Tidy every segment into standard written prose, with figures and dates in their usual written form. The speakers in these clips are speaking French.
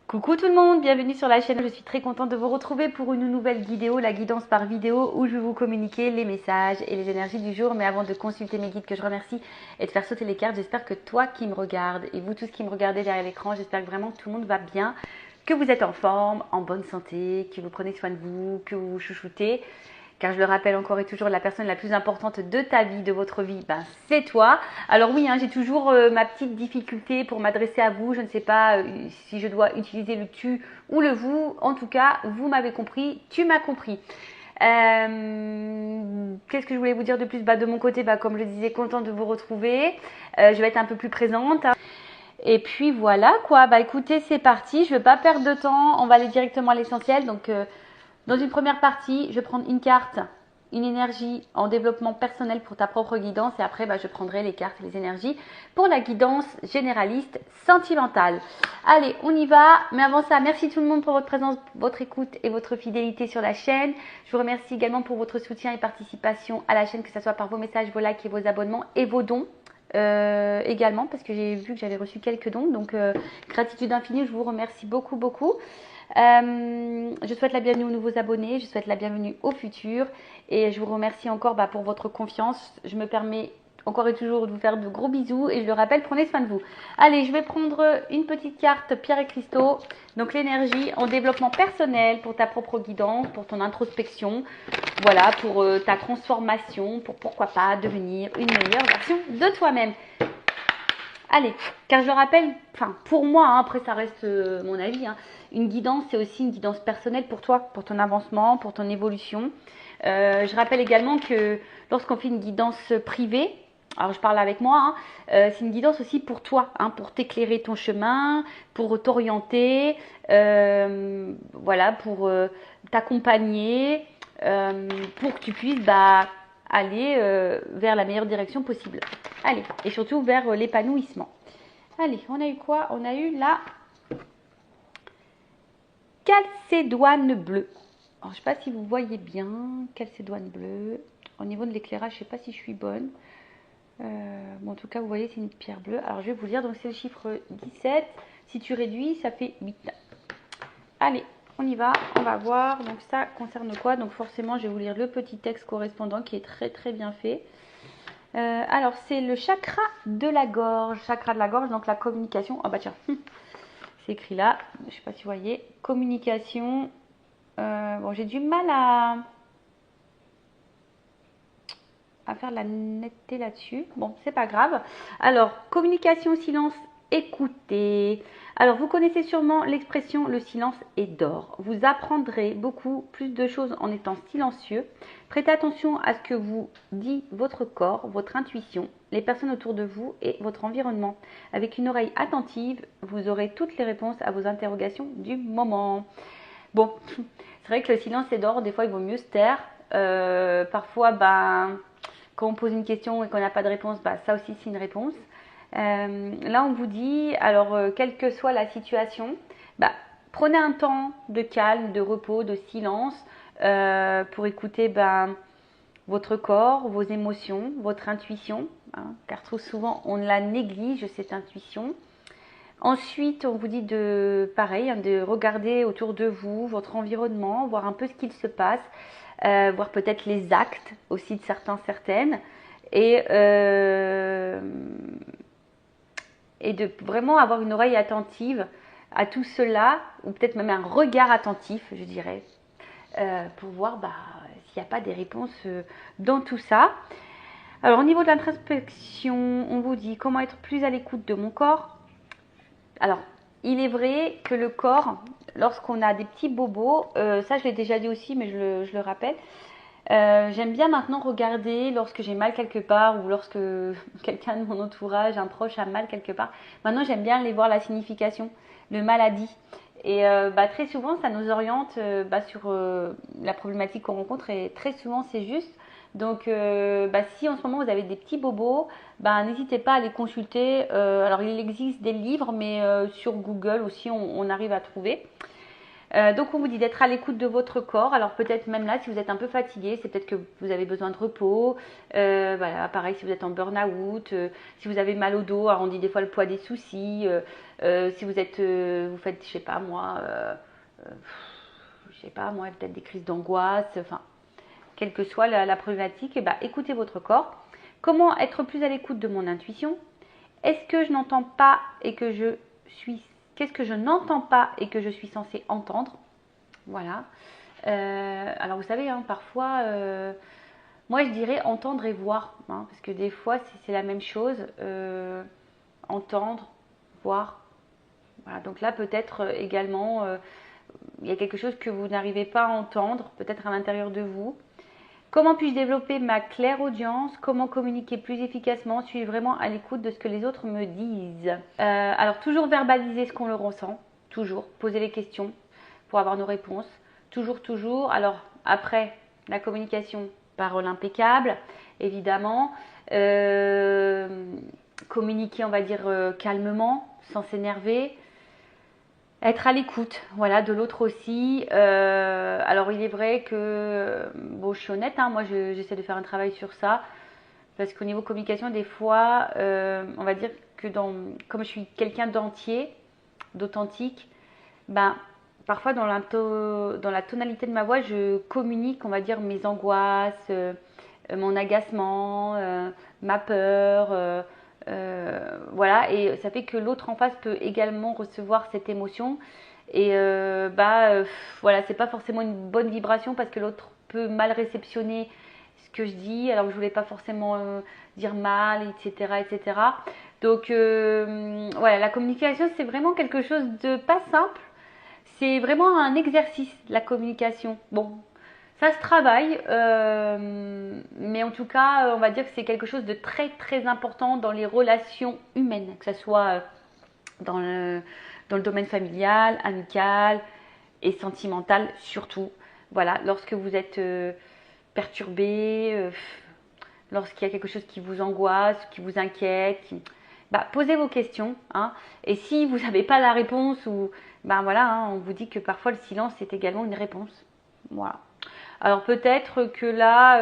Coucou tout le monde, bienvenue sur la chaîne. Je suis très contente de vous retrouver pour une nouvelle vidéo, la guidance par vidéo, où je vais vous communiquer les messages et les énergies du jour. Mais avant de consulter mes guides que je remercie et de faire sauter les cartes, j'espère que toi qui me regardes et vous tous qui me regardez derrière l'écran, j'espère que vraiment tout le monde va bien, que vous êtes en forme, en bonne santé, que vous prenez soin de vous, que vous vous chouchoutez. Car je le rappelle encore et toujours, la personne la plus importante de ta vie, de votre vie, ben, c'est toi. Alors oui, j'ai toujours ma petite difficulté pour m'adresser à vous. Je ne sais pas si je dois utiliser le tu ou le vous. En tout cas, vous m'avez compris, tu m'as compris. Qu'est-ce que je voulais vous dire de plus? De mon côté, comme je le disais, contente de vous retrouver. Je vais être un peu plus présente. Et puis voilà quoi. Écoutez, c'est parti. Je ne vais pas perdre de temps. On va aller directement à l'essentiel. Donc dans une première partie, je vais prendre une carte, une énergie en développement personnel pour ta propre guidance. Et après, je prendrai les cartes et les énergies pour la guidance généraliste sentimentale. Allez, on y va. Mais avant ça, merci tout le monde pour votre présence, votre écoute et votre fidélité sur la chaîne. Je vous remercie également pour votre soutien et participation à la chaîne, que ce soit par vos messages, vos likes et vos abonnements et vos dons. Également, parce que j'ai vu que j'avais reçu quelques dons. Donc, gratitude infinie, je vous remercie beaucoup. Je souhaite la bienvenue aux nouveaux abonnés, je souhaite la bienvenue aux futurs et je vous remercie encore pour votre confiance. Je me permets encore et toujours de vous faire de gros bisous et je le rappelle, prenez soin de vous. Allez, je vais prendre une petite carte pierre et cristaux. Donc l'énergie en développement personnel pour ta propre guidance, pour ton introspection, voilà, pour ta transformation, pour pourquoi pas devenir une meilleure version de toi-même. Allez, car je le rappelle, pour moi, après ça reste mon avis, une guidance, c'est aussi une guidance personnelle pour toi, pour ton avancement, pour ton évolution. Je rappelle également que lorsqu'on fait une guidance privée, alors je parle avec moi, c'est une guidance aussi pour toi, pour t'éclairer ton chemin, pour t'orienter, voilà, pour t'accompagner, pour que tu puisses aller vers la meilleure direction possible. Allez, et surtout vers l'épanouissement. Allez, on a eu quoi? On a eu la calcédoine bleue. Alors, je ne sais pas si vous voyez bien, calcédoine bleue. Au niveau de l'éclairage, je ne sais pas si je suis bonne. En tout cas, vous voyez, c'est une pierre bleue. Alors, je vais vous lire. Donc, c'est le chiffre 17. Si tu réduis, ça fait 8. Allez, on y va. On va voir. Donc, ça concerne quoi? Donc, forcément, je vais vous lire le petit texte correspondant qui est très bien fait. Alors, c'est le chakra de la gorge. Chakra de la gorge, donc la communication. Oh, tiens, c'est écrit là. Je ne sais pas si vous voyez. Communication. Bon, j'ai du mal à faire la netteté là-dessus. Bon, c'est pas grave. Alors, communication, silence, écoutez. Alors, vous connaissez sûrement l'expression « le silence est d'or ». Vous apprendrez beaucoup plus de choses en étant silencieux. Prêtez attention à ce que vous dit votre corps, votre intuition, les personnes autour de vous et votre environnement. Avec une oreille attentive, vous aurez toutes les réponses à vos interrogations du moment. Bon, c'est vrai que le silence est d'or. Des fois, il vaut mieux se taire. Parfois, quand on pose une question et qu'on n'a pas de réponse, ça aussi c'est une réponse. Là on vous dit, alors quelle que soit la situation, prenez un temps de calme, de repos, de silence pour écouter votre corps, vos émotions, votre intuition, car trop souvent on la néglige cette intuition. Ensuite, on vous dit de regarder autour de vous, votre environnement, voir un peu ce qu'il se passe, voir peut-être les actes aussi de certaines, et de vraiment avoir une oreille attentive à tout cela, ou peut-être même un regard attentif, je dirais, pour voir s'il n'y a pas des réponses dans tout ça. Alors, au niveau de l'introspection, on vous dit comment être plus à l'écoute de mon corps. Alors, il est vrai que le corps, lorsqu'on a des petits bobos, ça je l'ai déjà dit aussi, mais je le rappelle, j'aime bien maintenant regarder lorsque j'ai mal quelque part ou lorsque quelqu'un de mon entourage, un proche a mal quelque part. Maintenant, j'aime bien aller voir la signification, le maladie. Et très souvent, ça nous oriente sur la problématique qu'on rencontre et très souvent, c'est juste. Donc, si en ce moment vous avez des petits bobos, n'hésitez pas à les consulter. Alors, il existe des livres, mais sur Google aussi, on arrive à trouver. Donc on vous dit d'être à l'écoute de votre corps. Alors peut-être même là, si vous êtes un peu fatigué, c'est peut-être que vous avez besoin de repos. Voilà, pareil si vous êtes en burn-out, si vous avez mal au dos, alors on dit des fois le poids des soucis. Si vous êtes, vous faites, je sais pas moi, peut-être des crises d'angoisse. Enfin, quelle que soit la problématique, eh ben, écoutez votre corps. Comment être plus à l'écoute de mon intuition? Est-ce que je n'entends pas et que je suis... Qu'est-ce que je n'entends pas et que je suis censée entendre? Voilà. Alors vous savez, hein, parfois, moi je dirais entendre et voir, hein, parce que des fois c'est la même chose. Entendre, voir. Voilà. Donc là peut-être également, il y a quelque chose que vous n'arrivez pas à entendre, peut-être à l'intérieur de vous. Comment puis-je développer ma clairaudience? Comment communiquer plus efficacement? Suis-je vraiment à l'écoute de ce que les autres me disent? Alors, toujours verbaliser ce qu'on le ressent. Toujours. Poser les questions pour avoir nos réponses. Toujours, toujours. Alors, après, la communication, parole impeccable, évidemment. Communiquer, on va dire, calmement, sans s'énerver. Être à l'écoute, voilà, de l'autre aussi. Alors il est vrai que, bon, je suis honnête, hein, moi j'essaie de faire un travail sur ça, parce qu'au niveau communication, des fois, on va dire que comme je suis quelqu'un d'entier, d'authentique, ben, parfois dans la tonalité de ma voix, je communique, on va dire, mes angoisses, mon agacement, ma peur. Voilà, et ça fait que l'autre en face peut également recevoir cette émotion. Et voilà, c'est pas forcément une bonne vibration parce que l'autre peut mal réceptionner ce que je dis, alors que je voulais pas forcément dire mal, etc., etc. Donc voilà, la communication c'est vraiment quelque chose de pas simple. C'est vraiment un exercice, la communication. Bon, ça se travaille, mais en tout cas, on va dire que c'est quelque chose de très très important dans les relations humaines, que ce soit dans le domaine familial, amical et sentimental surtout. Voilà, lorsque vous êtes perturbé, lorsqu'il y a quelque chose qui vous angoisse, qui vous inquiète, posez vos questions. Hein, et si vous n'avez pas la réponse, ou voilà, hein, on vous dit que parfois le silence est également une réponse. Voilà. Alors peut-être que là,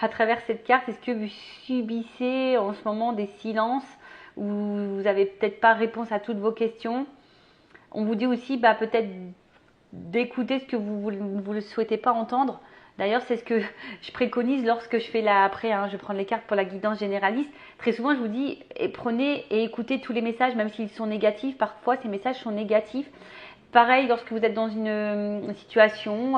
à travers cette carte, est-ce que vous subissez en ce moment des silences où vous n'avez peut-être pas réponse à toutes vos questions? On vous dit aussi peut-être d'écouter ce que vous ne souhaitez pas entendre. D'ailleurs, c'est ce que je préconise lorsque je fais après, hein, je prends les cartes pour la guidance généraliste. Très souvent, je vous dis, prenez et écoutez tous les messages, même s'ils sont négatifs. Parfois, ces messages sont négatifs. Pareil, lorsque vous êtes dans une situation,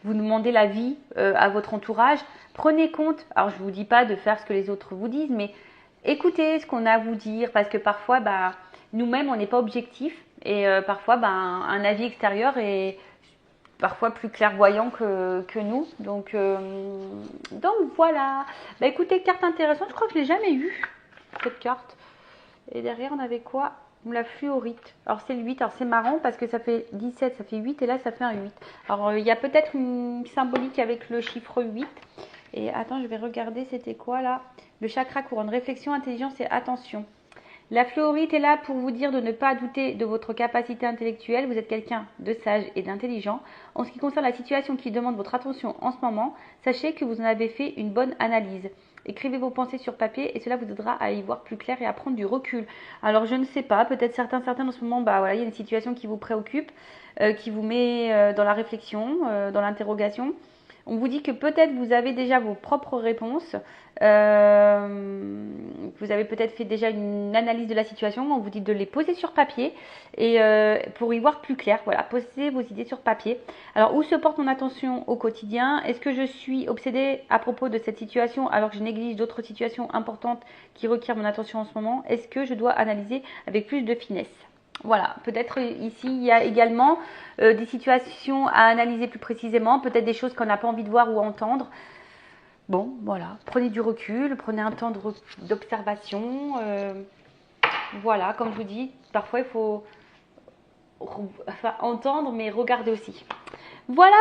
vous demandez l'avis à votre entourage, prenez compte. Alors, je ne vous dis pas de faire ce que les autres vous disent, mais écoutez ce qu'on a à vous dire, parce que parfois, nous-mêmes, on n'est pas objectif, et parfois, un avis extérieur est parfois plus clairvoyant que nous. Donc voilà. Écoutez, carte intéressante, je crois que je ne l'ai jamais eue, cette carte. Et derrière, on avait quoi? La fluorite. Alors c'est le 8, alors c'est marrant parce que ça fait 17, ça fait 8 et là ça fait un 8. Alors il y a peut-être une symbolique avec le chiffre 8. Et attends, je vais regarder c'était quoi là. Le chakra couronne, réflexion, intelligence et attention. La fluorite est là pour vous dire de ne pas douter de votre capacité intellectuelle. Vous êtes quelqu'un de sage et d'intelligent. En ce qui concerne la situation qui demande votre attention en ce moment, sachez que vous en avez fait une bonne analyse. Écrivez vos pensées sur papier et cela vous aidera à y voir plus clair et à prendre du recul. Alors je ne sais pas, peut-être certains en ce moment, voilà, il y a une situation qui vous préoccupe, qui vous met dans la réflexion, dans l'interrogation. On vous dit que peut-être vous avez déjà vos propres réponses. Vous avez peut-être fait déjà une analyse de la situation. On vous dit de les poser sur papier et pour y voir plus clair. Voilà, posez vos idées sur papier. Alors, où se porte mon attention au quotidien? Est-ce que je suis obsédée à propos de cette situation alors que je néglige d'autres situations importantes qui requièrent mon attention en ce moment? Est-ce que je dois analyser avec plus de finesse? Voilà, peut-être ici il y a également des situations à analyser plus précisément, peut-être des choses qu'on n'a pas envie de voir ou entendre. Bon, voilà, prenez du recul, prenez un temps d'observation. Voilà, comme je vous dis, parfois il faut entendre mais regarder aussi. Voilà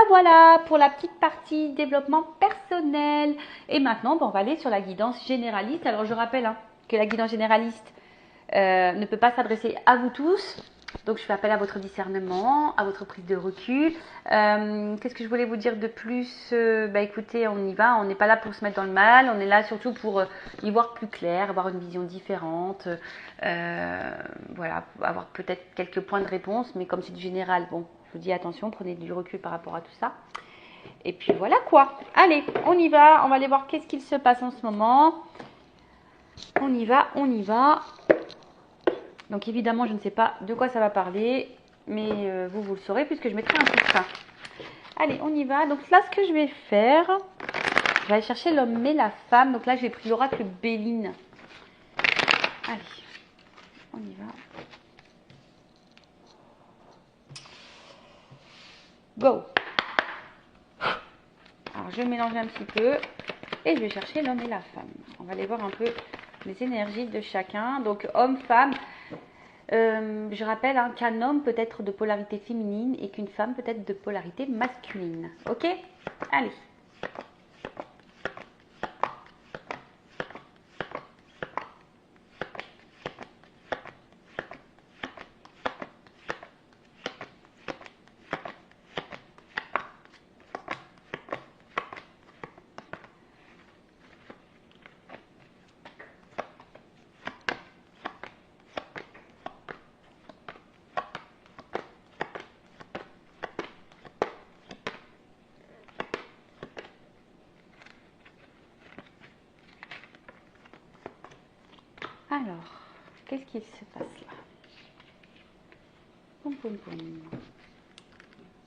pour la petite partie développement personnel. Et maintenant, on va aller sur la guidance généraliste. Alors je rappelle que la guidance généraliste ne peut pas s'adresser à vous tous. Donc je fais appel à votre discernement, à votre prise de recul. Qu'est-ce que je voulais vous dire de plus? Écoutez, on y va, on n'est pas là pour se mettre dans le mal, on est là surtout pour y voir plus clair, avoir une vision différente, voilà, avoir peut-être quelques points de réponse, mais comme c'est du général, bon, je vous dis attention, prenez du recul par rapport à tout ça. Et puis voilà quoi. Allez, on y va, on va aller voir qu'est-ce qu'il se passe en ce moment. On y va, on y va. Donc évidemment, je ne sais pas de quoi ça va parler, mais vous le saurez puisque je mettrai un titre. Allez, on y va. Donc là, ce que je vais faire, je vais aller chercher l'homme et la femme. Donc là, j'ai pris l'oracle Béline. Allez, on y va. Go. Alors, je vais mélanger un petit peu et je vais chercher l'homme et la femme. On va aller voir un peu les énergies de chacun. Donc, homme, femme. Je rappelle qu'un homme peut être de polarité féminine et qu'une femme peut être de polarité masculine. Ok? Allez. Alors, qu'est-ce qu'il se passe là? Poum, poum, poum.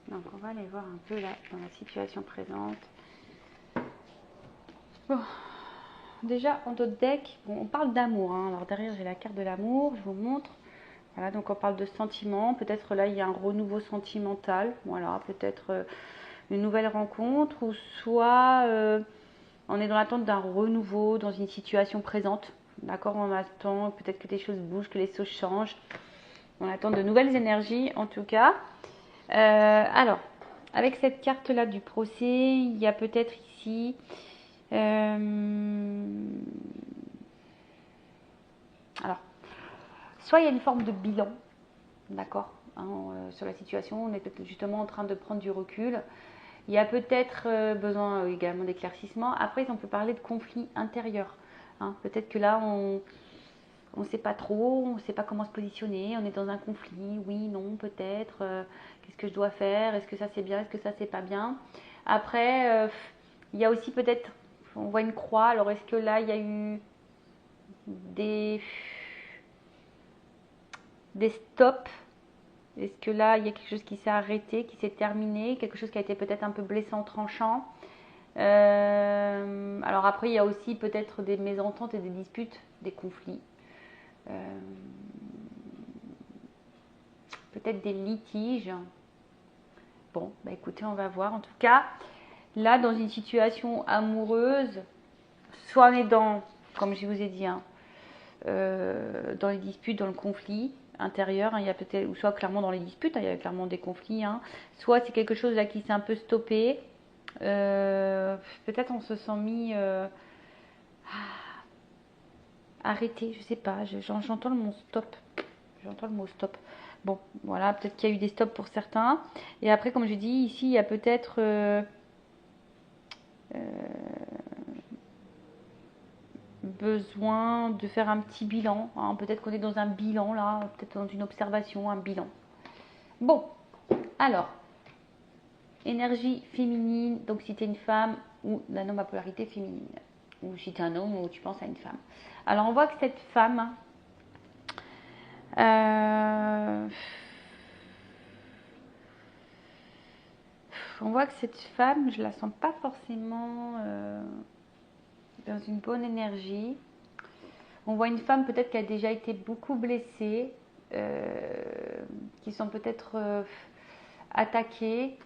Donc, on va aller voir un peu là dans la situation présente. Bon, déjà en d'autres decks, bon, on parle d'amour. Alors derrière, j'ai la carte de l'amour, je vous montre. Voilà, donc on parle de sentiments. Peut-être là, il y a un renouveau sentimental. Voilà, peut-être une nouvelle rencontre ou soit on est dans l'attente d'un renouveau dans une situation présente. D'accord, on attend peut-être que les choses bougent, que les choses changent. On attend de nouvelles énergies en tout cas. Alors, avec cette carte-là du procès, il y a peut-être ici... alors, soit il y a une forme de bilan, d'accord, sur la situation. On est peut-être justement en train de prendre du recul. Il y a peut-être besoin également d'éclaircissement. Après, on peut parler de conflit intérieur. Peut-être que là, on ne sait pas trop, on ne sait pas comment se positionner, on est dans un conflit, oui, non, peut-être, qu'est-ce que je dois faire, est-ce que ça c'est bien, est-ce que ça c'est pas bien. Après, il y a aussi peut-être, on voit une croix, alors est-ce que là il y a eu des stops? Est-ce que là il y a quelque chose qui s'est arrêté, qui s'est terminé, quelque chose qui a été peut-être un peu blessant, tranchant? Alors après, il y a aussi peut-être des mésententes et des disputes, des conflits. Peut-être des litiges. Bon, écoutez, on va voir. En tout cas, là, dans une situation amoureuse, soit on est dans, comme je vous ai dit, dans les disputes, dans le conflit intérieur, il y a peut-être, ou soit clairement dans les disputes, il y a clairement des conflits, soit c'est quelque chose là qui s'est un peu stoppé. Peut-être on se sent mis arrêté, je sais pas, j'entends le mot stop. J'entends le mot stop. Bon, voilà, peut-être qu'il y a eu des stops pour certains. Et après, comme je dis, ici, il y a peut-être besoin de faire un petit bilan. Peut-être qu'on est dans un bilan, là, peut-être dans une observation, un bilan. Bon, alors, énergie féminine, donc si tu es une femme ou d'un homme à polarité féminine. Ou si tu es un homme ou tu penses à une femme. Alors, on voit que cette femme... on voit que cette femme, je la sens pas forcément dans une bonne énergie. On voit une femme peut-être qui a déjà été beaucoup blessée, qui sont peut-être attaquées,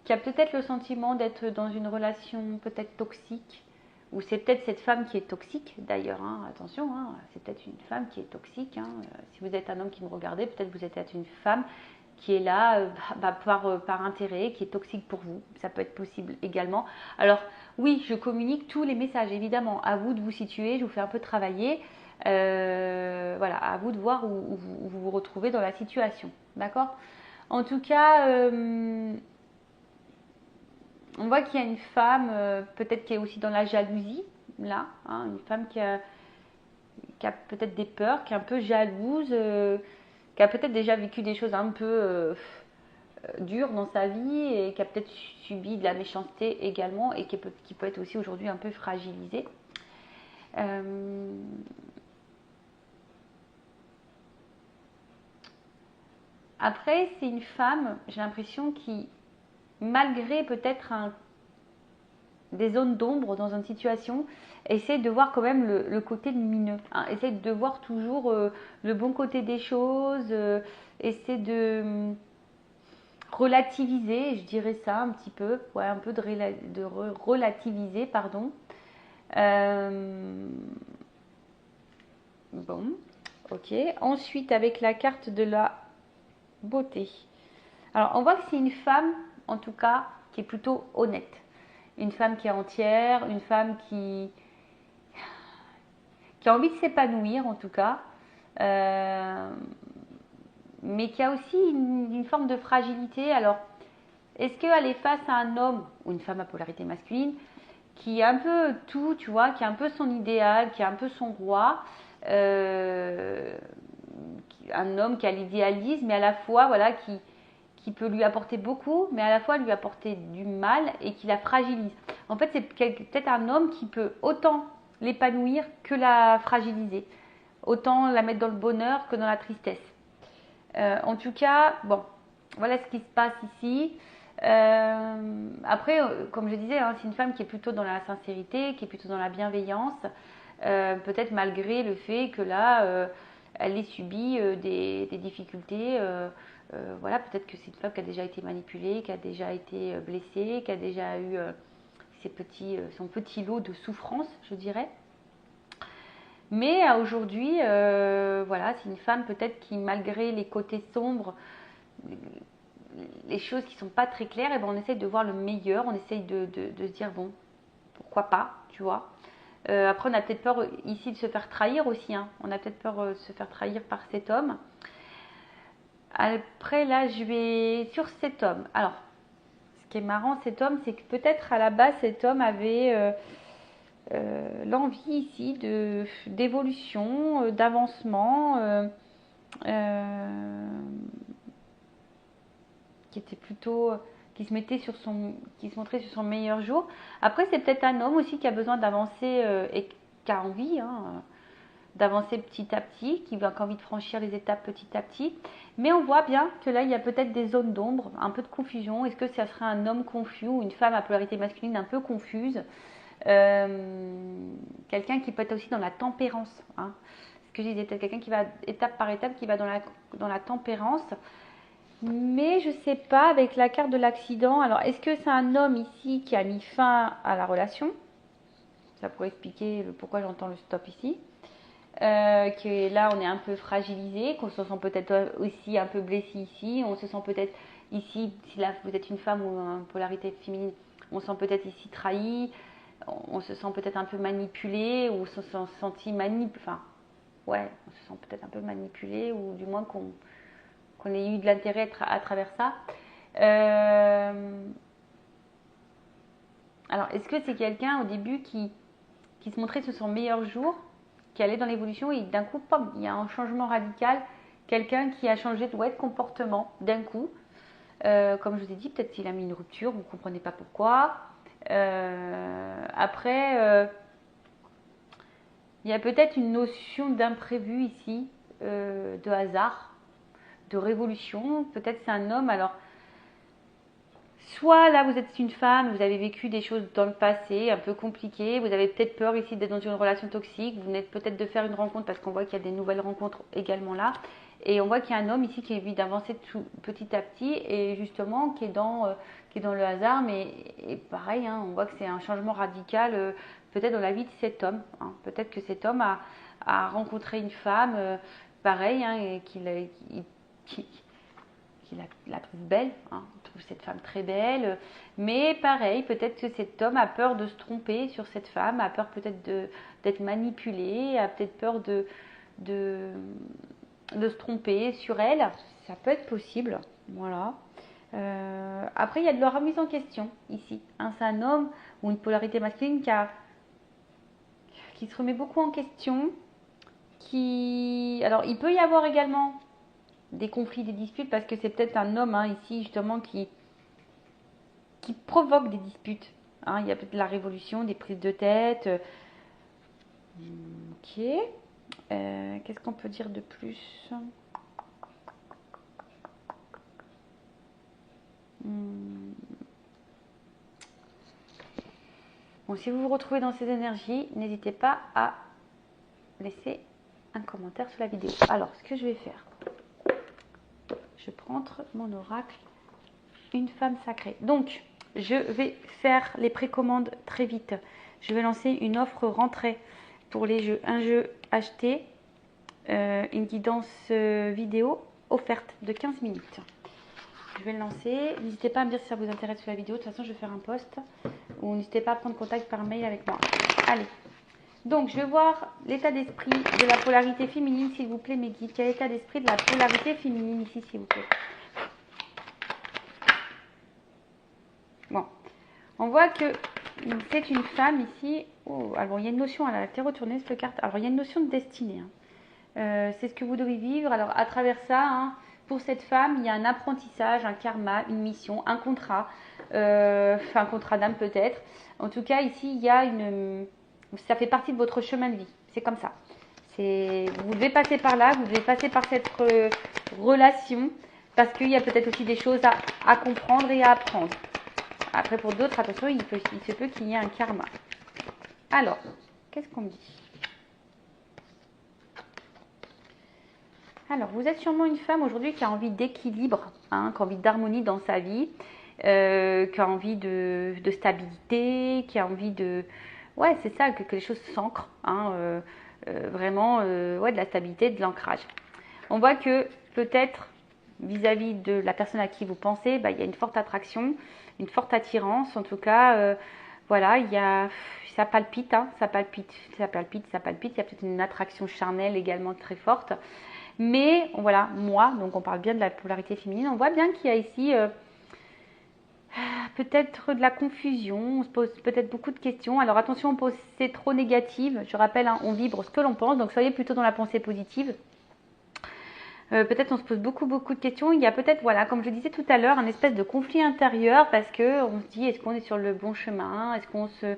qui a peut-être le sentiment d'être dans une relation peut-être toxique, ou c'est peut-être cette femme qui est toxique d'ailleurs, attention, c'est peut-être une femme qui est toxique. Si vous êtes un homme qui me regardez, peut-être vous êtes une femme qui est là par intérêt, qui est toxique pour vous. Ça peut être possible également. Alors oui, je communique tous les messages, évidemment. À vous de vous situer, je vous fais un peu travailler. Voilà, à vous de voir où vous vous retrouvez dans la situation. D'accord? En tout cas, on voit qu'il y a une femme, peut-être qui est aussi dans la jalousie, là, hein, une femme qui a peut-être des peurs, qui est un peu jalouse, qui a peut-être déjà vécu des choses un peu dures dans sa vie et qui a peut-être subi de la méchanceté également et qui peut être aussi aujourd'hui un peu fragilisée. Après, c'est une femme, j'ai l'impression, qui, malgré peut-être des zones d'ombre dans une situation, essaie de voir quand même le côté lumineux. Hein, essaie de voir toujours le bon côté des choses, essaie de relativiser, je dirais ça un petit peu, ouais, un peu de relativiser, pardon. Bon, ok. Ensuite, avec la carte de la beauté. Alors, on voit que c'est une femme, en tout cas, qui est plutôt honnête. Une femme qui est entière, une femme qui a envie de s'épanouir, en tout cas, mais qui a aussi une forme de fragilité. Alors, est-ce qu'elle est face à un homme ou une femme à polarité masculine qui a un peu tout, tu vois, qui a un peu son idéal, qui a un peu son roi, un homme qui a l'idéalisme, mais à la fois, voilà, qui peut lui apporter beaucoup, mais à la fois lui apporter du mal et qui la fragilise. En fait, c'est peut-être un homme qui peut autant l'épanouir que la fragiliser, autant la mettre dans le bonheur que dans la tristesse. En tout cas, bon, voilà ce qui se passe ici. Après, comme je disais, hein, c'est une femme qui est plutôt dans la sincérité, qui est plutôt dans la bienveillance, peut-être malgré le fait que là, elle ait subi des difficultés. Voilà, peut-être que c'est une femme qui a déjà été manipulée, qui a déjà été blessée, qui a déjà eu son petit lot de souffrance, je dirais. Mais aujourd'hui, voilà, c'est une femme peut-être qui, malgré les côtés sombres, les choses qui sont pas très claires, et ben on essaye de voir le meilleur, on essaye de se dire bon, pourquoi pas, tu vois. Après, on a peut-être peur ici de se faire trahir aussi, hein. On a peut-être peur de se faire trahir par cet homme. Après, là, je vais sur cet homme. Alors, ce qui est marrant, cet homme, c'est que peut-être à la base, cet homme avait l'envie ici d'évolution, d'avancement, qui était plutôt qui se montrait sur son meilleur jour. Après, c'est peut-être un homme aussi qui a besoin d'avancer et qui a envie, hein, d'avancer petit à petit, qui a envie de franchir les étapes petit à petit. Mais on voit bien que là, il y a peut-être des zones d'ombre, un peu de confusion. Est-ce que ça serait un homme confus ou une femme à polarité masculine un peu confuse? Quelqu'un qui peut être aussi dans la tempérance, hein. Ce que je disais, peut-être quelqu'un qui va étape par étape, qui va dans la tempérance. Mais je ne sais pas, avec la carte de l'accident, alors est-ce que c'est un homme ici qui a mis fin à la relation? Ça pourrait expliquer pourquoi j'entends le stop ici. Que là on est un peu fragilisé, qu'on se sent peut-être aussi un peu blessé ici, on se sent peut-être ici, si là vous êtes une femme ou une polarité féminine, on se sent peut-être ici trahi, on se sent peut-être un peu manipulé, ou on se sent senti enfin ouais, on se sent peut-être un peu manipulé, ou du moins qu'on ait eu de l'intérêt à travers ça. Alors, est-ce que c'est quelqu'un au début qui se montrait sur son meilleur jour, qui allait dans l'évolution et d'un coup, pom, il y a un changement radical, quelqu'un qui a changé de comportement d'un coup. Comme je vous ai dit, peut-être qu'il a mis une rupture, vous ne comprenez pas pourquoi. Après, il y a peut-être une notion d'imprévu ici, de hasard, de révolution. Peut-être c'est un homme, alors soit là vous êtes une femme, vous avez vécu des choses dans le passé un peu compliquées, vous avez peut-être peur ici d'être dans une relation toxique, vous venez peut-être de faire une rencontre parce qu'on voit qu'il y a des nouvelles rencontres également là, et on voit qu'il y a un homme ici qui a envie d'avancer petit à petit et justement qui est dans le hasard, mais et pareil, hein, on voit que c'est un changement radical peut-être dans la vie de cet homme, hein. Peut-être que cet homme a rencontré une femme pareil, hein, et qui la trouve belle, hein, il trouve cette femme très belle, mais pareil, peut-être que cet homme a peur de se tromper sur cette femme, a peur peut-être d'être manipulé, a peut-être peur de se tromper sur elle, ça peut être possible, voilà. Après, il y a de la remise en question ici, hein, c'est un homme ou une polarité masculine qui se remet beaucoup en question, alors il peut y avoir également des conflits, des disputes, parce que c'est peut-être un homme hein, ici justement qui provoque des disputes. Hein. Il y a peut-être de la révolution, des prises de tête. Ok. Qu'est-ce qu'on peut dire de plus? Bon, si vous vous retrouvez dans ces énergies, n'hésitez pas à laisser un commentaire sous la vidéo. Alors, ce que je vais faire, je prends mon oracle, une femme sacrée. Donc, je vais faire les précommandes très vite. Je vais lancer une offre rentrée pour les jeux. Un jeu acheté, une guidance vidéo offerte de 15 minutes. Je vais le lancer. N'hésitez pas à me dire si ça vous intéresse sur la vidéo. De toute façon, je vais faire un post. Ou n'hésitez pas à prendre contact par mail avec moi. Allez. Donc, je vais voir l'état d'esprit de la polarité féminine, s'il vous plaît, mes guides. Quel est l'état d'esprit de la polarité féminine ici, s'il vous plaît? Bon. On voit que c'est une femme ici. Oh, alors, il y a une notion, elle a été retournée cette carte. Alors, il y a une notion de destinée. Hein. C'est ce que vous devez vivre. Alors, à travers ça, hein, pour cette femme, il y a un apprentissage, un karma, une mission, un contrat. Un contrat d'âme peut-être. En tout cas, ici, il y a ça fait partie de votre chemin de vie. C'est comme ça. Vous devez passer par là, vous devez passer par cette relation, parce qu'il y a peut-être aussi des choses à comprendre et à apprendre. Après, pour d'autres, attention, il se peut qu'il y ait un karma. Alors, qu'est-ce qu'on me dit? Alors, vous êtes sûrement une femme aujourd'hui qui a envie d'équilibre, hein, qui a envie d'harmonie dans sa vie, qui a envie de stabilité, qui a envie de... Ouais, c'est ça, que les choses s'ancrent, hein, vraiment, ouais, de la stabilité, de l'ancrage. On voit que peut-être, vis-à-vis de la personne à qui vous pensez, bah, il y a une forte attraction, une forte attirance, en tout cas, voilà, ça palpite, hein, ça palpite, ça palpite, ça palpite, il y a peut-être une attraction charnelle également très forte. Mais voilà, moi, donc on parle bien de la polarité féminine, on voit bien qu'il y a ici peut-être de la confusion, on se pose peut-être beaucoup de questions. Alors attention, c'est trop négative, je rappelle, hein, on vibre ce que l'on pense, donc soyez plutôt dans la pensée positive. Peut-être on se pose beaucoup de questions. Il y a peut-être, voilà, comme je disais tout à l'heure, un espèce de conflit intérieur parce que on se dit, est-ce qu'on est sur le bon chemin? Est-ce qu'on se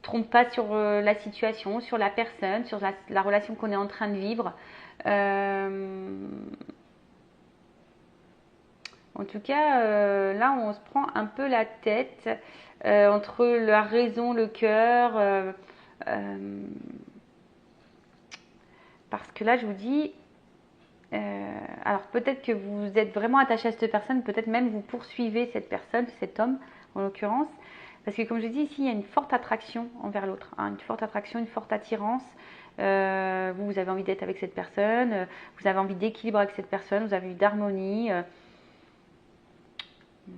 trompe pas sur la situation, sur la personne, sur la relation qu'on est en train de vivre? En tout cas, là, on se prend un peu la tête entre la raison, le cœur. Parce que là, je vous dis, alors peut-être que vous êtes vraiment attaché à cette personne, peut-être même vous poursuivez cette personne, cet homme en l'occurrence. Parce que comme je dis ici, il y a une forte attraction envers l'autre, hein, une forte attraction, une forte attirance. Vous avez envie d'être avec cette personne, vous avez envie d'équilibre avec cette personne, vous avez envie d'harmonie.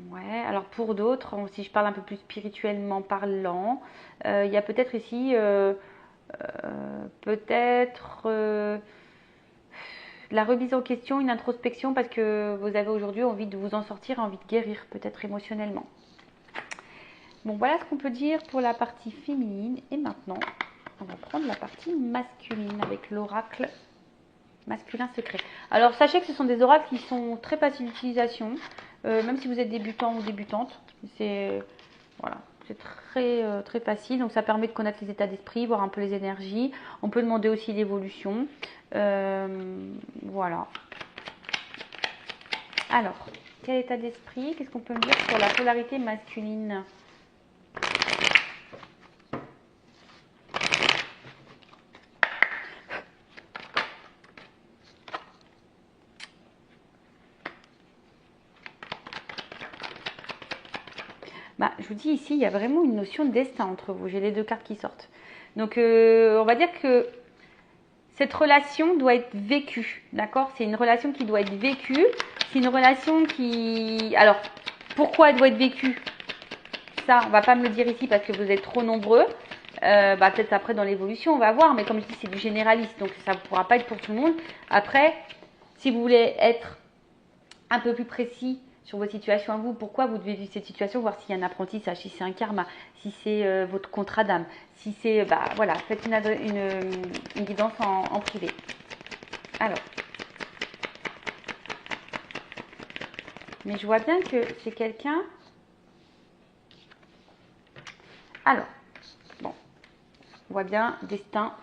Ouais, alors pour d'autres, si je parle un peu plus spirituellement parlant, il y a peut-être ici, peut-être la remise en question, une introspection parce que vous avez aujourd'hui envie de vous en sortir, envie de guérir peut-être émotionnellement. Bon, voilà ce qu'on peut dire pour la partie féminine. Et maintenant, on va prendre la partie masculine avec l'oracle masculin secret. Alors, sachez que ce sont des oracles qui sont très faciles d'utilisation, même si vous êtes débutant ou débutante. C'est voilà, c'est très facile. Donc, ça permet de connaître les états d'esprit, voir un peu les énergies. On peut demander aussi l'évolution. Voilà. Alors, quel état d'esprit? Qu'est-ce qu'on peut me dire sur la polarité masculine? Bah, je vous dis ici, il y a vraiment une notion de destin entre vous. J'ai les deux cartes qui sortent. Donc, on va dire que cette relation doit être vécue, d'accord? C'est une relation qui doit être vécue. C'est une relation qui... Alors, pourquoi elle doit être vécue? Ça, on va pas me le dire ici parce que vous êtes trop nombreux. Peut-être après dans l'évolution, on va voir. Mais comme je dis, c'est du généraliste, donc ça ne pourra pas être pour tout le monde. Après, si vous voulez être un peu plus précis sur vos situations à vous, pourquoi vous devez vivre cette situation, voir s'il y a un apprentissage, si c'est un karma, si c'est votre contrat d'âme, si c'est... voilà, faites une guidance en privé. Alors. Mais je vois bien que c'est quelqu'un... Alors, bon, on voit bien destin,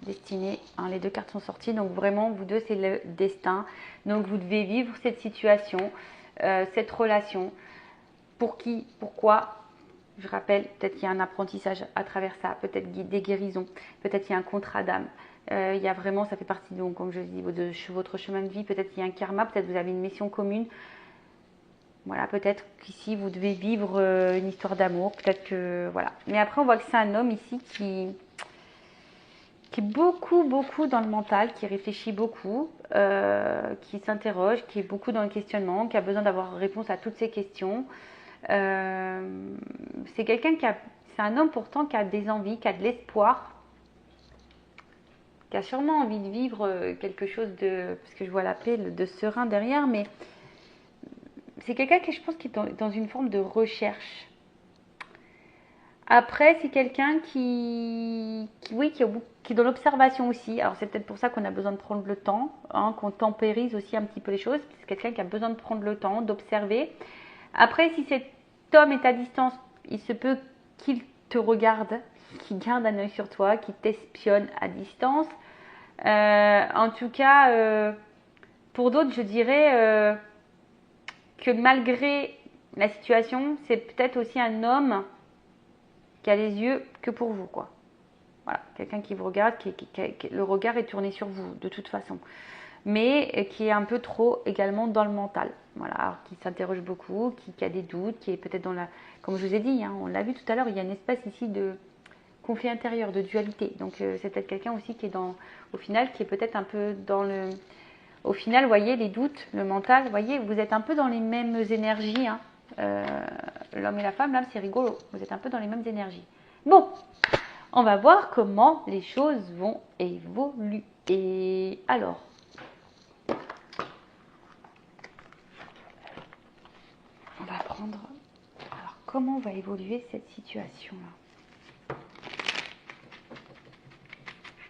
destiné, hein, les deux cartes sont sorties, donc vraiment, vous deux, c'est le destin. Donc, vous devez vivre cette situation, cette relation. Pour qui, pourquoi? Je rappelle, peut-être qu'il y a un apprentissage à travers ça, peut-être des guérisons, peut-être qu'il y a un contrat d'âme. Il y a vraiment, ça fait partie, donc, comme je dis, de votre chemin de vie. Peut-être qu'il y a un karma, peut-être que vous avez une mission commune. Voilà, peut-être qu'ici, vous devez vivre une histoire d'amour. Peut-être que, voilà. Mais après, on voit que c'est un homme ici qui est beaucoup dans le mental, qui réfléchit beaucoup, qui s'interroge, qui est beaucoup dans le questionnement, qui a besoin d'avoir réponse à toutes ces questions. C'est quelqu'un c'est un homme pourtant qui a des envies, qui a de l'espoir, qui a sûrement envie de vivre quelque chose parce que je vois la paix, de serein derrière, mais c'est quelqu'un qui, je pense, qui est dans une forme de recherche. Après, c'est quelqu'un qui est dans l'observation aussi. Alors, c'est peut-être pour ça qu'on a besoin de prendre le temps, hein, qu'on tempérise aussi un petit peu les choses. C'est quelqu'un qui a besoin de prendre le temps, d'observer. Après, si cet homme est à distance, il se peut qu'il te regarde, qu'il garde un œil sur toi, qu'il t'espionne à distance. En tout cas, pour d'autres, je dirais que malgré la situation, c'est peut-être aussi un homme qui a les yeux que pour vous, quoi. Voilà, quelqu'un qui vous regarde, le regard est tourné sur vous, de toute façon. Mais qui est un peu trop également dans le mental. Voilà, alors qui s'interroge beaucoup, qui a des doutes, qui est peut-être dans la... Comme je vous ai dit, hein, on l'a vu tout à l'heure, il y a une espèce ici de conflit intérieur, de dualité. Donc c'est peut-être quelqu'un aussi qui est au final, qui est peut-être un peu dans le... Au final, vous voyez, les doutes, le mental, vous voyez, vous êtes un peu dans les mêmes énergies, hein. L'homme et la femme, là, c'est rigolo. Vous êtes un peu dans les mêmes énergies. Bon, on va voir comment les choses vont évoluer. Alors, on va prendre... Alors, comment va évoluer cette situation-là?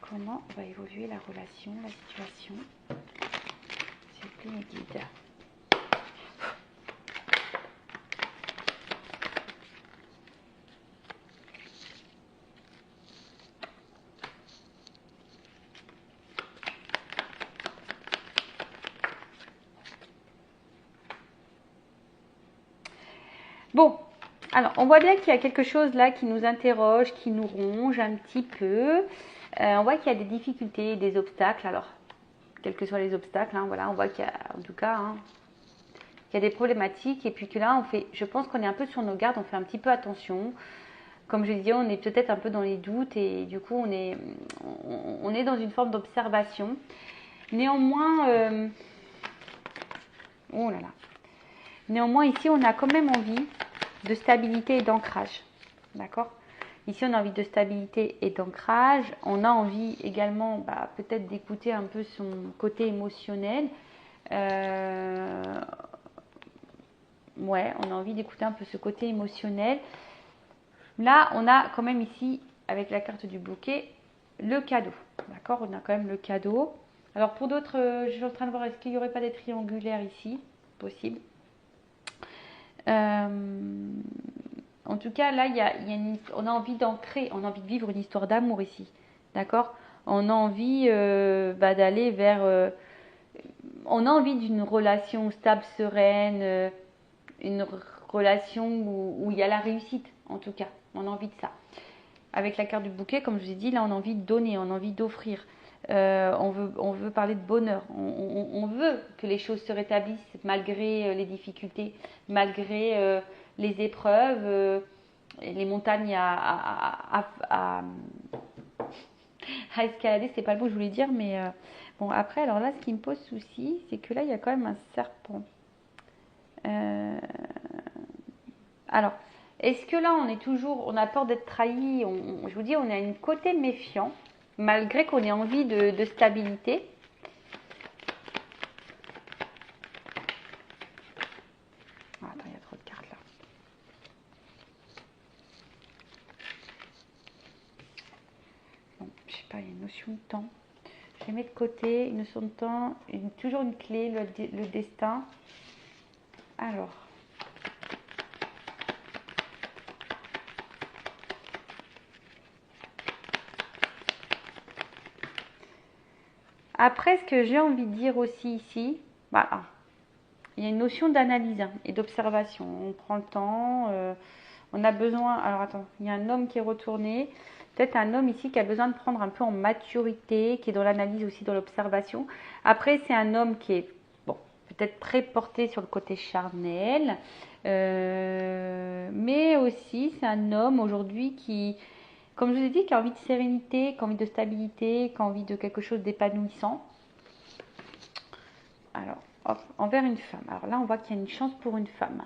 Comment va évoluer la relation, la situation? S'il vous plaît, mes guides. Bon, alors on voit bien qu'il y a quelque chose là qui nous interroge, qui nous ronge un petit peu. On voit qu'il y a des difficultés, des obstacles. Alors, quels que soient les obstacles, hein, voilà, on voit qu'il y a, en tout cas, hein, qu'il y a des problématiques. Et puis que là, je pense qu'on est un peu sur nos gardes, on fait un petit peu attention. Comme je disais, on est peut-être un peu dans les doutes et du coup, on est dans une forme d'observation. Néanmoins, oh là là. Néanmoins, ici, on a quand même envie de stabilité et d'ancrage. D'accord? Ici, on a envie de stabilité et d'ancrage. On a envie également, peut-être d'écouter un peu son côté émotionnel. Ouais, on a envie d'écouter un peu ce côté émotionnel. Là, on a quand même ici, avec la carte du bouquet, le cadeau. D'accord? On a quand même le cadeau. Alors, pour d'autres, je suis en train de voir, est-ce qu'il n'y aurait pas des triangulaires ici? Possible. En tout cas, là, on a envie d'ancrer, on a envie de vivre une histoire d'amour ici. D'accord? On a envie d'aller vers... on a envie d'une relation stable, sereine, une relation où il y a la réussite, en tout cas. On a envie de ça. Avec la carte du bouquet, comme je vous ai dit, là, on a envie de donner, on a envie d'offrir. On veut parler de bonheur. On veut que les choses se rétablissent malgré les difficultés, malgré les épreuves, les montagnes À escalader, c'est pas le mot que je voulais dire, mais bon, après, alors là, ce qui me pose souci, c'est que là, il y a quand même un serpent. Alors, est-ce que là, on a peur d'être trahi? Je vous dis, on a un côté méfiant, malgré qu'on ait envie de stabilité. Ah, attends, il y a trop de cartes là. Bon, je sais pas, il y a une notion de temps. Je les mets de côté, une notion de temps, toujours une clé, le destin. Alors. Après, ce que j'ai envie de dire aussi ici, voilà, il y a une notion d'analyse et d'observation. On prend le temps, on a besoin. Alors attends, il y a un homme qui est retourné. Peut-être un homme ici qui a besoin de prendre un peu en maturité, qui est dans l'analyse aussi, dans l'observation. Après, c'est un homme qui est, bon, peut-être très porté sur le côté charnel. Mais aussi, c'est un homme aujourd'hui qui, comme je vous ai dit, qui a envie de sérénité, qui a envie de stabilité, qui a envie de quelque chose d'épanouissant. Alors, hop, envers une femme. Alors là, on voit qu'il y a une chance pour une femme.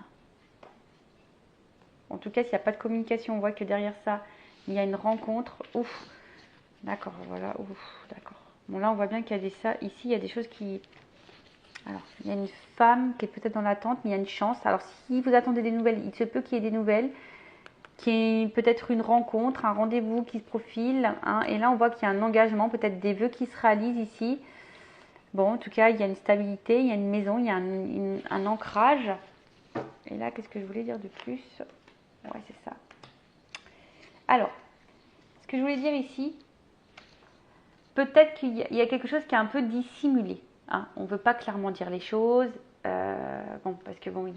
En tout cas, s'il n'y a pas de communication, on voit que derrière ça, il y a une rencontre. Ouf, d'accord, voilà, ouf, d'accord. Bon, là, on voit bien qu'il y a ça. Ici, il y a des choses qui... Alors, il y a une femme qui est peut-être dans l'attente, mais il y a une chance. Alors, si vous attendez des nouvelles, il se peut qu'il y ait des nouvelles, qu'il y ait peut-être une rencontre, un rendez-vous qui se profile. Hein, et là, on voit qu'il y a un engagement, peut-être des vœux qui se réalisent ici. Bon, en tout cas, il y a une stabilité, il y a une maison, il y a un ancrage. Et là, qu'est-ce que je voulais dire de plus? Ouais, c'est ça. Alors, ce que je voulais dire ici, peut-être qu'il y a quelque chose qui est un peu dissimulé. Hein. On ne veut pas clairement dire les choses. Bon, parce que bon, il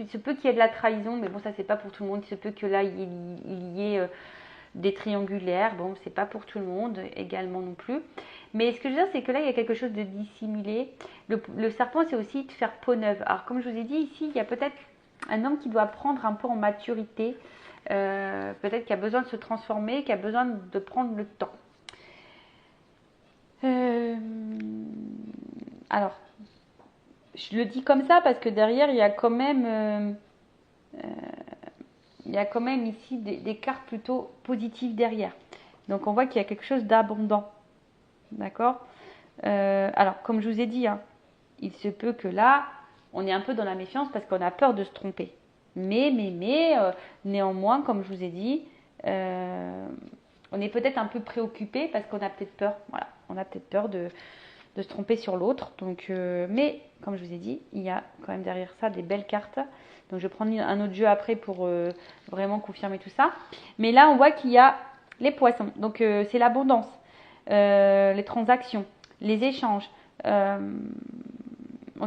se peut qu'il y ait de la trahison, mais bon, ça, c'est pas pour tout le monde. Il se peut que là, il y ait des triangulaires. Bon, c'est pas pour tout le monde également non plus. Mais ce que je veux dire, c'est que là, il y a quelque chose de dissimulé. Le serpent, c'est aussi de faire peau neuve. Alors, comme je vous ai dit, ici, il y a peut-être un homme qui doit prendre un peu en maturité. Peut-être qui a besoin de se transformer, qui a besoin de prendre le temps. Alors, je le dis comme ça parce que derrière, il y a quand même ici des cartes plutôt positives derrière. Donc, on voit qu'il y a quelque chose d'abondant. D'accord? Alors, comme je vous ai dit, hein, il se peut que là, on est un peu dans la méfiance parce qu'on a peur de se tromper. Mais néanmoins, comme je vous ai dit, on est peut-être un peu préoccupé parce qu'on a peut-être peur. Voilà, on a peut-être peur de se tromper sur l'autre. Donc, mais comme je vous ai dit, il y a quand même derrière ça des belles cartes. Donc, je vais prendre un autre jeu après pour vraiment confirmer tout ça. Mais là, on voit qu'il y a les poissons. Donc, c'est l'abondance, les transactions, les échanges. En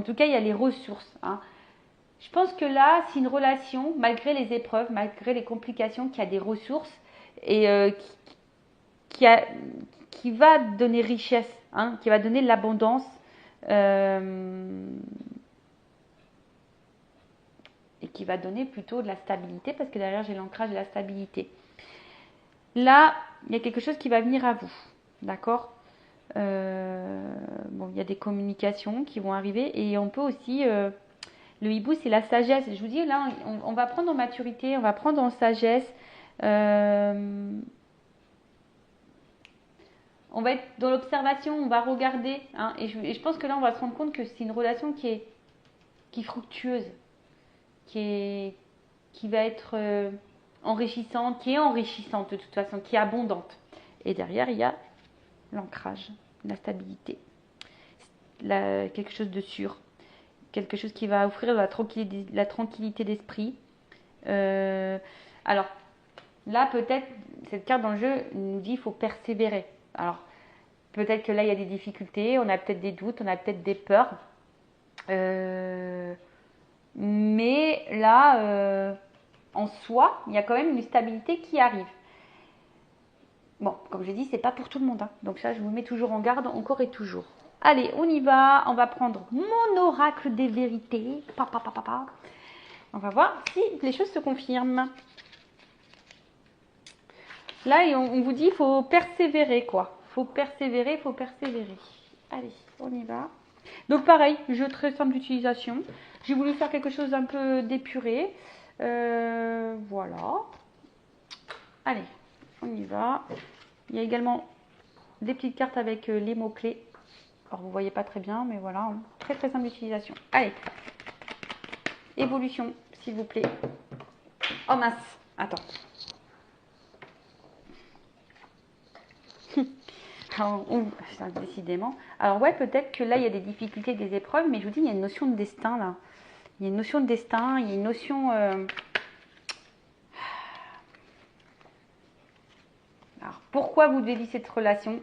tout cas, il y a les ressources. Hein. Je pense que là, c'est une relation, malgré les épreuves, malgré les complications, qui a des ressources et qui va donner richesse, hein, qui va donner de l'abondance. Et qui va donner plutôt de la stabilité, parce que derrière, j'ai l'ancrage et la stabilité. Là, il y a quelque chose qui va venir à vous. D'accord? Bon, il y a des communications qui vont arriver et on peut aussi... le hibou, c'est la sagesse. Je vous dis, là, on va prendre en maturité, on va prendre en sagesse. On va être dans l'observation, on va regarder. Hein, et je pense que là, on va se rendre compte que c'est une relation qui est fructueuse, qui va être enrichissante, qui est enrichissante de toute façon, qui est abondante. Et derrière, il y a l'ancrage, la stabilité, quelque chose de sûr. Quelque chose qui va offrir la tranquillité d'esprit. Alors, là, peut-être, cette carte dans le jeu nous dit qu'il faut persévérer. Alors, peut-être que là, il y a des difficultés, on a peut-être des doutes, on a peut-être des peurs. Mais là, en soi, il y a quand même une stabilité qui arrive. Bon, comme je l'ai dit, c'est pas pour tout le monde. Hein. Donc ça, je vous mets toujours en garde, encore et toujours. Allez, on y va. On va prendre mon oracle des vérités. On va voir si les choses se confirment. Là, on vous dit qu'il faut persévérer, quoi. faut persévérer, faut persévérer. Allez, on y va. Donc pareil, jeu très simple d'utilisation. J'ai voulu faire quelque chose d'un peu d'épuré. Voilà. Allez, on y va. Il y a également des petites cartes avec les mots-clés. Alors vous ne voyez pas très bien, mais voilà, très très simple d'utilisation. Allez, évolution, s'il vous plaît. Oh mince, attends. Alors, décidément. Alors ouais, peut-être que là, il y a des difficultés, des épreuves, mais je vous dis, il y a une notion de destin là. Il y a une notion de destin, il y a une notion... Alors, pourquoi vous devez vivre cette relation?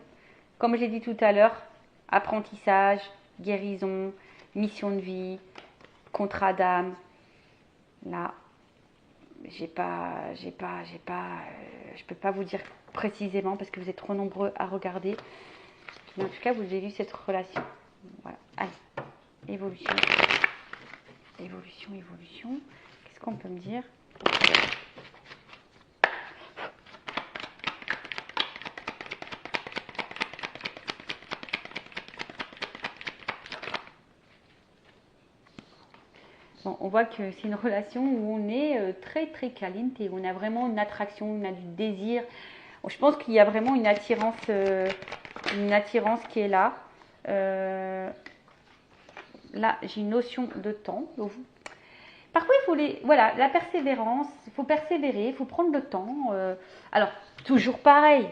Comme j'ai dit tout à l'heure, apprentissage, guérison, mission de vie, contrat d'âme. Là, je peux pas vous dire précisément parce que vous êtes trop nombreux à regarder. Mais en tout cas, vous avez vu cette relation. Voilà. Allez, évolution. Évolution, évolution. Qu'est-ce qu'on peut me dire? Bon, on voit que c'est une relation où on est très très caliente et on a vraiment une attraction, on a du désir. Je pense qu'il y a vraiment une attirance qui est là. Là, j'ai une notion de temps. Parfois, il faut voilà, la persévérance, il faut persévérer, il faut prendre le temps. Alors, toujours pareil,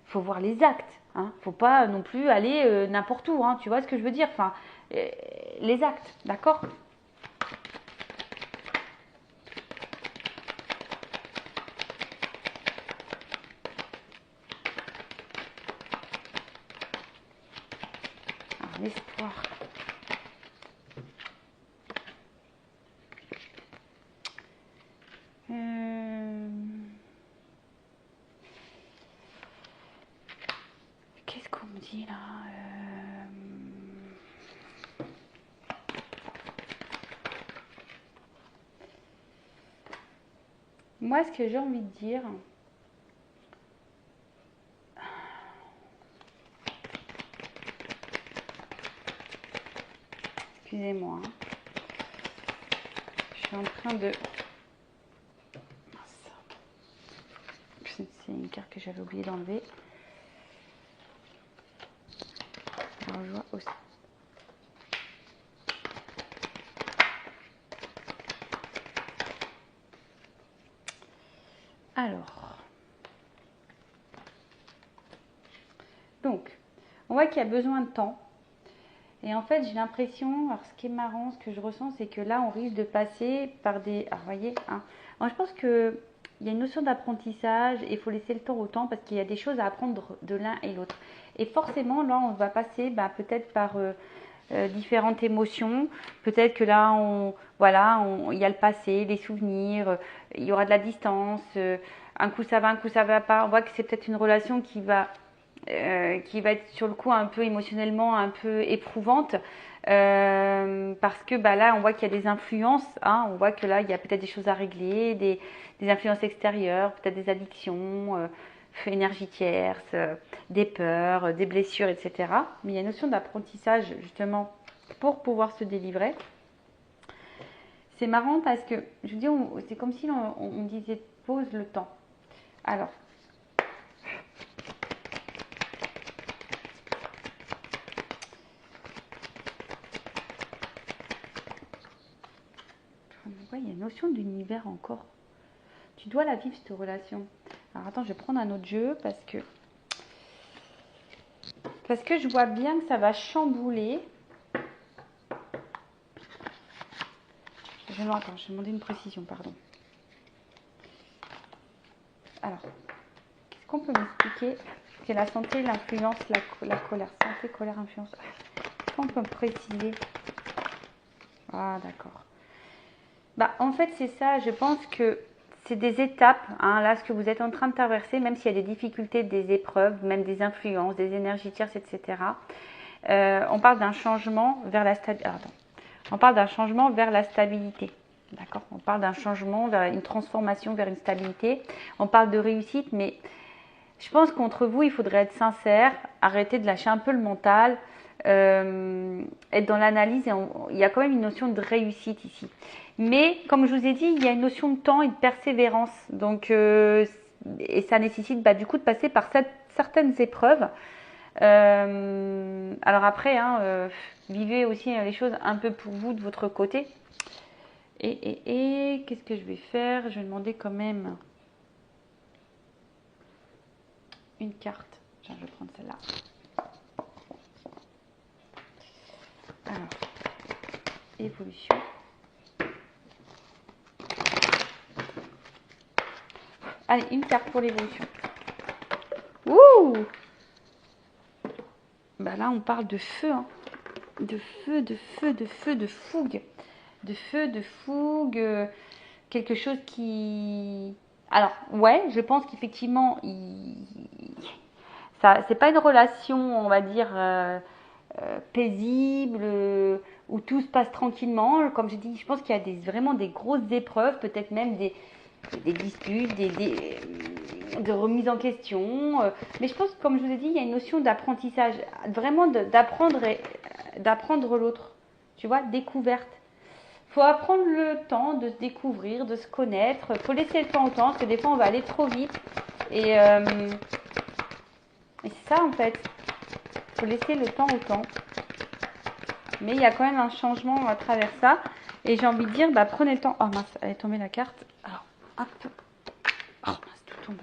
faut voir les actes. Hein. Faut pas non plus aller n'importe où. Hein, tu vois ce que je veux dire? Enfin, les actes, d'accord? Alors, l'espoir. Qu'est-ce qu'on me dit là? Moi, ce que j'ai envie de dire, excusez-moi, hein. Je suis en train de... C'est une carte que j'avais oublié d'enlever. Alors, je vois aussi. Alors, donc, on voit qu'il y a besoin de temps. Et en fait, j'ai l'impression, alors ce qui est marrant, ce que je ressens, c'est que là, on risque de passer par des... Alors, vous voyez, hein. Alors, je pense qu'il y a une notion d'apprentissage et il faut laisser le temps au temps parce qu'il y a des choses à apprendre de l'un et l'autre. Et forcément, là, on va passer peut-être par différentes émotions. Peut-être que là, il y a le passé, les souvenirs, il y aura de la distance. Un coup, ça va, un coup, ça va pas. On voit que c'est peut-être une relation qui va être sur le coup un peu émotionnellement un peu éprouvante parce que là on voit qu'il y a des influences, hein, on voit que là il y a peut-être des choses à régler, des influences extérieures, peut-être des addictions, énergie tierce, des peurs, des blessures, etc. Mais il y a une notion d'apprentissage justement pour pouvoir se délivrer. C'est marrant parce que je vous dis, c'est comme si on disait pose le temps. Alors, il y a une notion d'univers encore. Tu dois la vivre, cette relation. Alors attends, je vais prendre un autre jeu parce que je vois bien que ça va chambouler. Attends, je vais demander une précision, pardon. Alors, qu'est-ce qu'on peut m'expliquer? C'est la santé, l'influence, la colère. Santé, colère, influence. Qu'est-ce qu'on peut me préciser? Ah, d'accord. En fait, c'est ça. Je pense que c'est des étapes, hein, là, ce que vous êtes en train de traverser, même s'il y a des difficultés, des épreuves, même des influences, des énergies tierces, etc. On parle d'un changement vers la stabilité. On parle d'un changement vers la stabilité. D'accord? On parle d'un changement vers une transformation vers une stabilité. On parle de réussite, mais Je pense qu'entre vous, il faudrait être sincère, arrêter de lâcher un peu le mental, être dans l'analyse. Il y a quand même une notion de réussite ici. Mais comme je vous ai dit, il y a une notion de temps et de persévérance. Donc, et ça nécessite du coup de passer par certaines épreuves. Alors après, vivez aussi les choses un peu pour vous de votre côté. Et qu'est-ce que je vais faire? Je vais demander quand même une carte. Tiens, je vais prendre celle-là. Alors, évolution. Allez, une carte pour l'évolution. Ouh! Bah là, on parle de feu, hein. De feu, de feu, de feu, de fougue. De feu, de fougue. Quelque chose qui... Alors, ouais, je pense qu'effectivement, ça, c'est pas une relation, on va dire, paisible, où tout se passe tranquillement. Comme je dis, je pense qu'il y a vraiment des grosses épreuves, peut-être même des disputes, de remise en question. Mais je pense que, comme je vous ai dit, il y a une notion d'apprentissage, vraiment d'apprendre l'autre. Tu vois, découverte. Il faut apprendre le temps de se découvrir, de se connaître. Il faut laisser le temps au temps, parce que des fois, on va aller trop vite. Et c'est ça, en fait. Il faut laisser le temps au temps. Mais il y a quand même un changement à travers ça. Et j'ai envie de dire, prenez le temps. Oh mince, elle est tombée la carte. Alors, hop. Oh mince, tout tombe.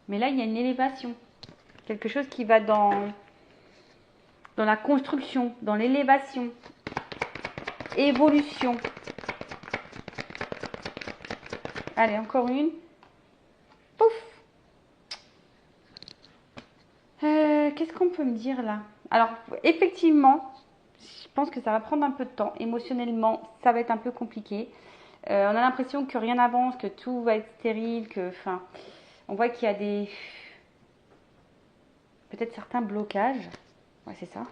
Mais là, il y a une élévation. Quelque chose qui va dans la construction, dans l'élévation. Évolution. Allez, encore une. Pouf. Qu'est-ce qu'on peut me dire là? Alors, effectivement, je pense que ça va prendre un peu de temps. Émotionnellement, ça va être un peu compliqué. On a l'impression que rien n'avance, que tout va être stérile, on voit qu'il y a peut-être certains blocages. Ouais, c'est ça.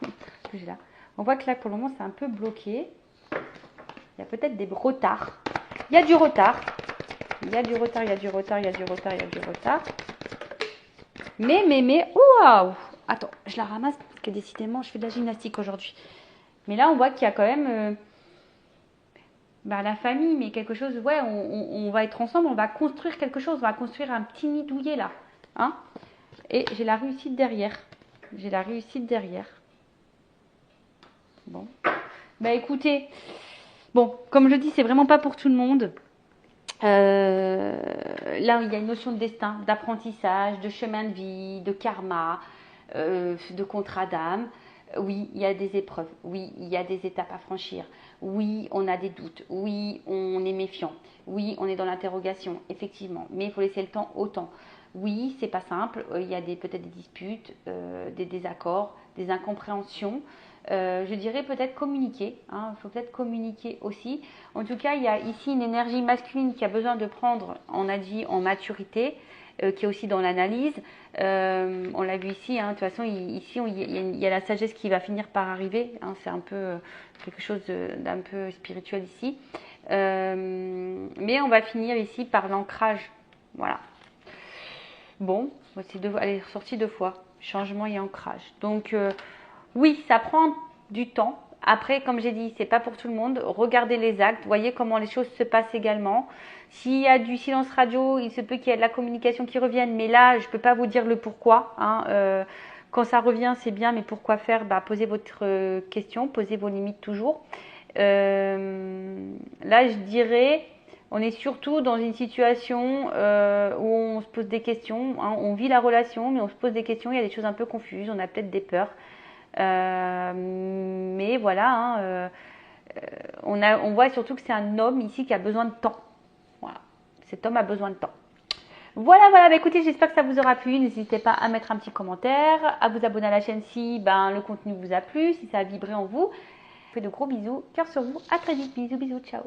Que j'ai là. On voit que là, pour le moment, c'est un peu bloqué. Il y a peut-être des retards. Il y a du retard. Il y a du retard, il y a du retard, il y a du retard, il y a du retard. Mais, waouh! Attends, je la ramasse parce que décidément, je fais de la gymnastique aujourd'hui. Mais là, on voit qu'il y a quand même la famille, mais quelque chose, ouais, on va être ensemble, on va construire quelque chose, on va construire un petit nid douillet là. Hein? Et j'ai la réussite derrière. J'ai la réussite derrière. Bon. Écoutez, bon, comme je dis, c'est vraiment pas pour tout le monde. Là, il y a une notion de destin, d'apprentissage, de chemin de vie, de karma, de contrat d'âme. Oui, il y a des épreuves. Oui, il y a des étapes à franchir. Oui, on a des doutes. Oui, on est méfiant. Oui, on est dans l'interrogation, effectivement. Mais il faut laisser le temps au temps. Oui, c'est pas simple. Il y a peut-être des disputes, des désaccords, des incompréhensions. Je dirais peut-être communiquer. Il faut peut-être communiquer aussi. En tout cas, il y a ici une énergie masculine qui a besoin de prendre, on a dit, en maturité, qui est aussi dans l'analyse. On l'a vu ici. De toute façon, ici, il y a la sagesse qui va finir par arriver. C'est un peu quelque chose d'un peu spirituel ici. Mais on va finir ici par l'ancrage. Voilà. Bon, elle est ressortie 2 fois. Changement et ancrage. Donc, oui, ça prend du temps. Après, comme j'ai dit, c'est pas pour tout le monde. Regardez les actes, voyez comment les choses se passent également. S'il y a du silence radio, il se peut qu'il y ait de la communication qui revienne. Mais là, je peux pas vous dire le pourquoi. Quand ça revient, c'est bien, mais pourquoi faire? Posez votre question, posez vos limites toujours. Là, je dirais, on est surtout dans une situation où on se pose des questions. On vit la relation, mais on se pose des questions. Il y a des choses un peu confuses. On a peut-être des peurs. Mais voilà, on voit surtout que c'est un homme ici qui a besoin de temps. Voilà, cet homme a besoin de temps. Voilà, écoutez, j'espère que ça vous aura plu. N'hésitez pas à mettre un petit commentaire, à vous abonner à la chaîne si le contenu vous a plu, si ça a vibré en vous. Je vous fais de gros bisous, cœur sur vous, à très vite, bisous, ciao.